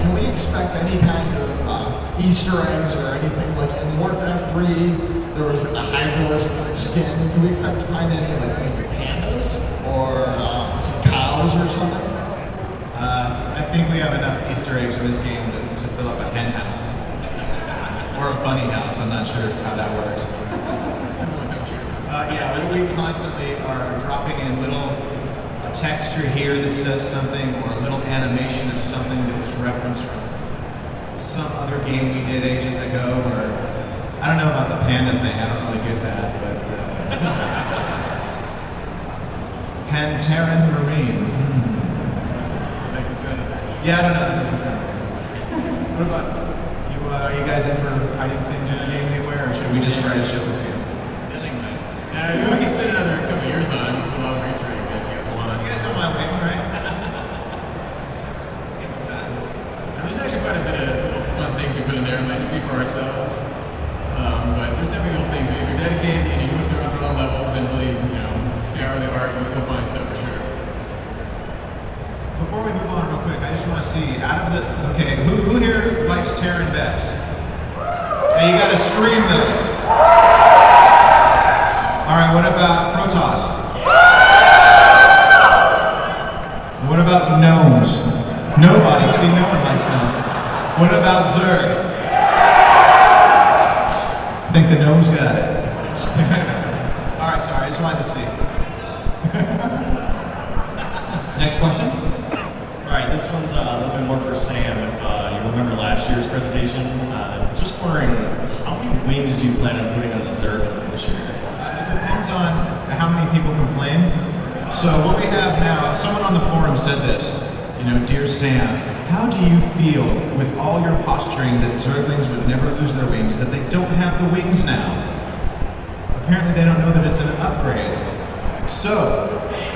can we expect any kind of Easter eggs or anything like in Warcraft 3? There was like the Hydralisk skin. Can we expect to find any like maybe pandas or some cows or something? I think we have enough Easter eggs in this game to fill up a hen house or a bunny house. I'm not sure how that works. Yeah, we constantly are dropping in a texture here that says something, or a little animation of something that was referenced from some other game we did ages ago. Or I don't know about the panda thing. I don't really get that, but Panteran Marine. Like the sound of that. Yeah, I don't know. That doesn't sound good. What about you? You guys in for hiding things in the game anywhere, or should we just try to show this game? We can spend another couple years on it. A lot of Easter eggs if you guys want. You guys don't mind waiting, right? Get some time. There's actually quite a bit of little fun things we put in there. It might just be for ourselves. But there's definitely little things. If you're dedicated and you go through all levels and really, scour the art, you'll find stuff for sure. Before we move on real quick, I just want to see, okay, who here likes Terran best? Hey, you gotta scream though. Alright, what about Protoss? What about gnomes? Nobody, see, no one likes gnomes. What about Zerg? I think the gnomes got it. Alright, sorry, I just wanted to see. Next question. Alright, this one's a little bit more for Sam. If you remember last year's presentation, just wondering, how many wings do you plan on putting on the Zerg this year? It depends on how many people complain. So what we have now, someone on the forum said this, Dear Sam, how do you feel with all your posturing that Zerglings would never lose their wings, that they don't have the wings now? Apparently they don't know that it's an upgrade. So,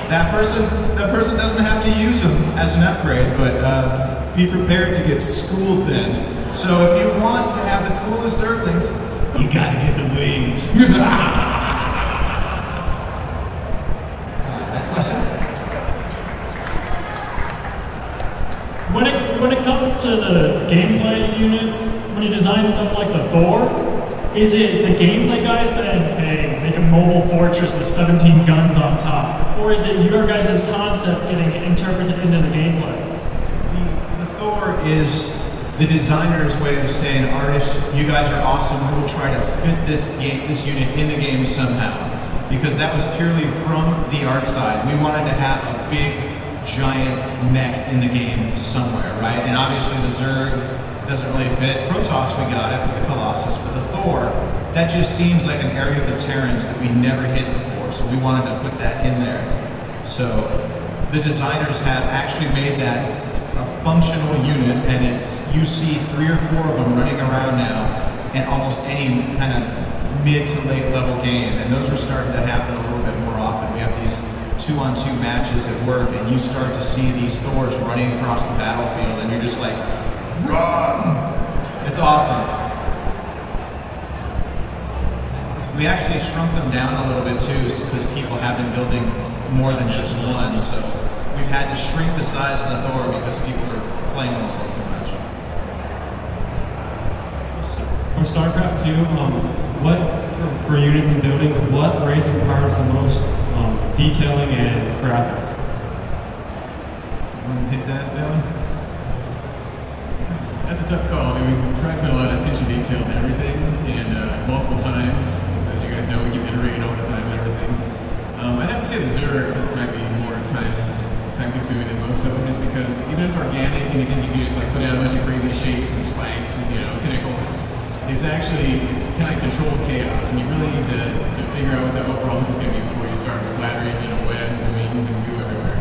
that person doesn't have to use them as an upgrade, but be prepared to get schooled then. So if you want to have the coolest Zerglings, you gotta get the wings. Next question. When it comes to the gameplay units, when you design stuff like the Thor, is it the gameplay guy saying, hey, make a mobile fortress with 17 guns on top? Or is it your guys' concept getting interpreted into the gameplay? The Thor is the designer's way of saying, artists, you guys are awesome, we'll try to fit this unit in the game somehow. Because that was purely from the art side. We wanted to have a big, giant mech in the game somewhere, right? And obviously the Zerg doesn't really fit. Protoss, we got it with the Colossus, but the Thor, that just seems like an area of the Terrans that we never hit before, so we wanted to put that in there. So the designers have actually made that a functional unit, and you see 3 or 4 of them running around now in almost any kind of mid to late level game, and those are starting to happen a little bit more often. We have these 2-on-2 matches at work, and you start to see these Thors running across the battlefield, and you're just like, run! It's awesome. We actually shrunk them down a little bit too, because people have been building more than just one, so we've had to shrink the size of the Thor because people are playing them a little too much. For Starcraft 2, for units and buildings, what race requires the most detailing and graphics? Want to hit that, Dylan? That's a tough call. I mean, we try to put a lot of attention to detail in everything, and multiple times. As you guys know, we keep iterating all the time and everything. I'd have to say the Zerg might be more time-consuming than most of them, just because even it's organic and you think you can just put out a bunch of crazy shapes and spikes and tentacles. It's kind of controlled chaos, and you really need to figure out what the overall look is going to be before you start splattering webs and wings and goo everywhere.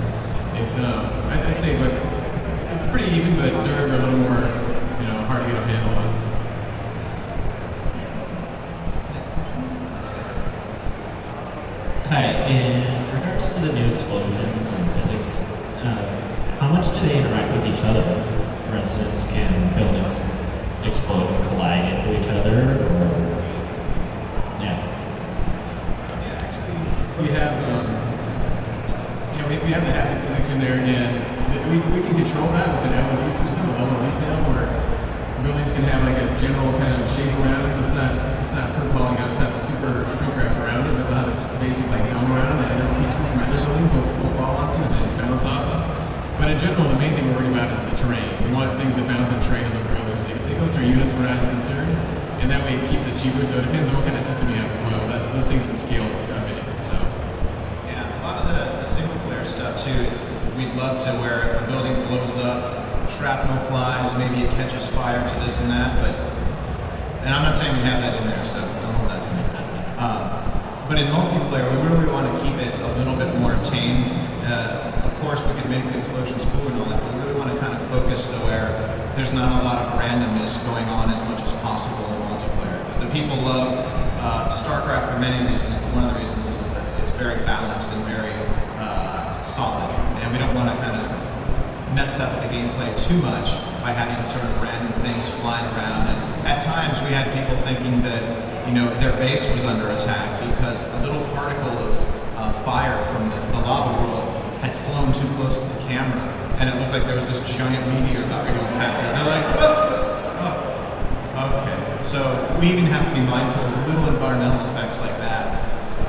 It's I'd say it's pretty even, but Zerg are a little more hard to get a handle on. Hi, in regards to the new explosions and physics, how much do they interact with each other? For instance, can buildings explode and collide into each other? Or, yeah. Yeah, actually, we have we have the haptic physics in there, and we can control that with an LED system, a level of detail. have like a general kind of shape around it, so it's not per polygon, it's not super shrink wrapped around it, but they'll have a basic like dome around it, and other pieces from other buildings will fall onto and then bounce off of. But in general, the main thing we're worried about is the terrain. We want things that bounce on the terrain and look realistic. It goes through units where it's concerned, and that way it keeps it cheaper, so it depends on what kind of system you have as well, but those things can scale a bit, so. Yeah, a lot of the single player stuff too, we'd love to where if a building blows up, shrapnel flies, maybe it catches fire to this and that, and I'm not saying we have that in there, so don't hold that to me. But in multiplayer, we really want to keep it a little bit more tame. Of course, we can make the explosions cool and all that, but we really want to kind of focus so where there's not a lot of randomness going on as much as possible in multiplayer. Because the people love Starcraft for many reasons, but one of the reasons is that it's very balanced and very solid, and we don't want to kind of mess up the gameplay too much by having sort of random things flying around. And at times we had people thinking that, you know, their base was under attack because a little particle of fire from the lava world had flown too close to the camera, and it looked like there was this giant meteor that were going past. And they're like, oh, okay. So we even have to be mindful of little environmental effects like that. So.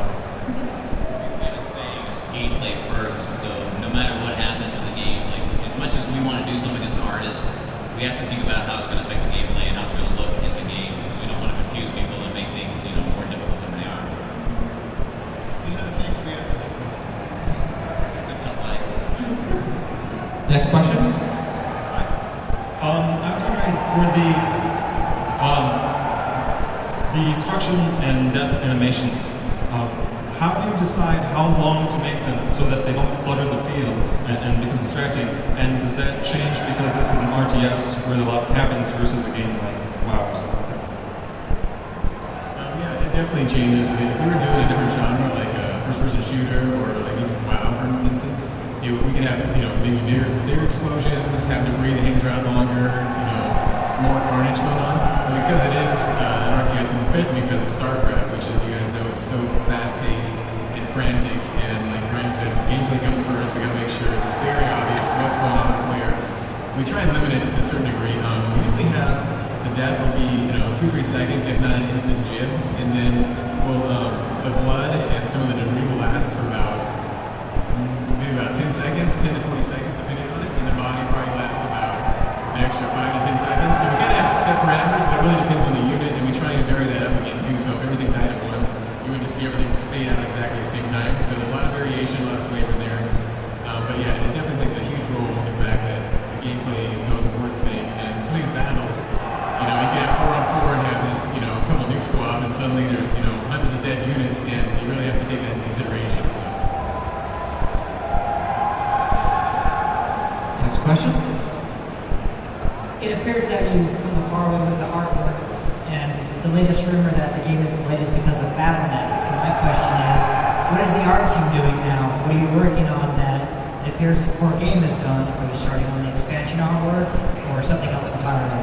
I was saying it's gameplay first, so no matter what happens in the game, like as much as we want to do something as an artist, we have to think about how it's going to affect the gameplay and how it's going to look in the game, because we don't want to confuse people and make things, you know, more difficult than they are. These are the things we have to live with. It's a tough life. Next question. I was wondering for the destruction and death animations, how do you decide how long to make them so that they don't clutter the field and become distracting? And does that change because this is an RTS where a lot happens versus a game like WoW or something like that? Yeah, it definitely changes. I mean, if we were doing a different genre, like a first-person shooter or like even WoW, for instance, we could have, you know, maybe bigger explosions, have debris that hangs around longer, you know, more carnage going on. But because it is an RTS, and especially because it's Starcraft, which, as you guys know, it's so fast-paced and frantic, and like Ryan said, gameplay comes first. We got to make sure it's very obvious what's going on with the player. We try and limit it to a certain degree. We usually have the death will be, you know, 2-3 seconds, if not an instant jib, and then we'll the blood and some of the debris will last for about 10 seconds, 10 to 20 seconds, depending on it, and the body probably lasts about an extra 5 to 10 seconds. So we kind of have set parameters, but it really depends on the unit, and we try and vary that up again too. So if everything died at once, you wouldn't see everything spade out exactly at the same time. So there's a lot of variation, a lot of flavor there. But yeah, it definitely plays a huge role in the fact that the gameplay is the most important thing. And some of these battles, you know, you can have 4-on-4 and have this, you know, a couple nukes go off, and suddenly there's, you know, hundreds of dead units, and you really have to take that into consideration. So. Question? It appears that you've come a far way with the artwork, and the latest rumor that the game is delayed is because of Battle.net. So my question is, what is the art team doing now? What are you working on that it appears the core game is done? Are you starting on the expansion artwork, or something else entirely?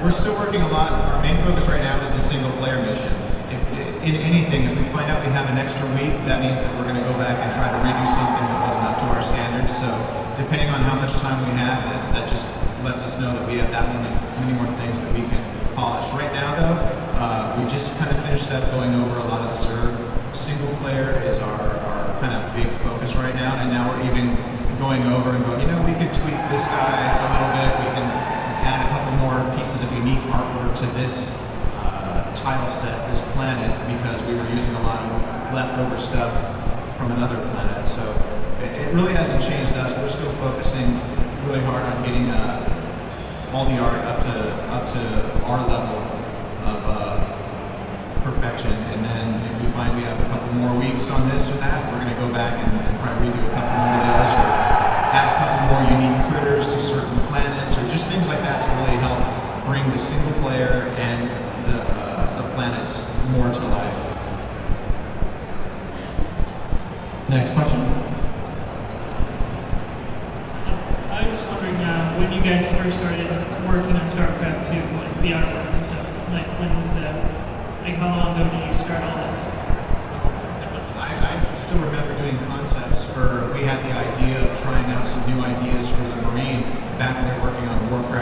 We're still working a lot. Our main focus right now is the single-player mission. If in anything, if we find out we have an extra week, that means that we're going to go back and try to redo something that wasn't up to our standards. So depending on how much time we have, that just lets us know that we have that many more things that we can polish. Right now, though, we just kind of finished up going over a lot of the Zerg. Single player is our kind of big focus right now, and now we're even going over and going, you know, we could tweak this guy a little bit. We can add a couple more pieces of unique artwork to this tile set, this planet, because we were using a lot of leftover stuff from another planet. So it really hasn't changed us. We're still focusing really hard on getting all the art up to our level of perfection. And then if we find we have a couple more weeks on this or that, we're going to go back and probably redo a couple more of those, or add a couple more unique critters to certain planets, or just things like that to really help bring the single player and the planets more to life. Next question. I was just wondering when you guys first started working on Starcraft 2, like the artwork and stuff, like when was that? Like how long ago did you start all this? I still remember doing concepts we had the idea of trying out some new ideas for the Marine back when we were working on Warcraft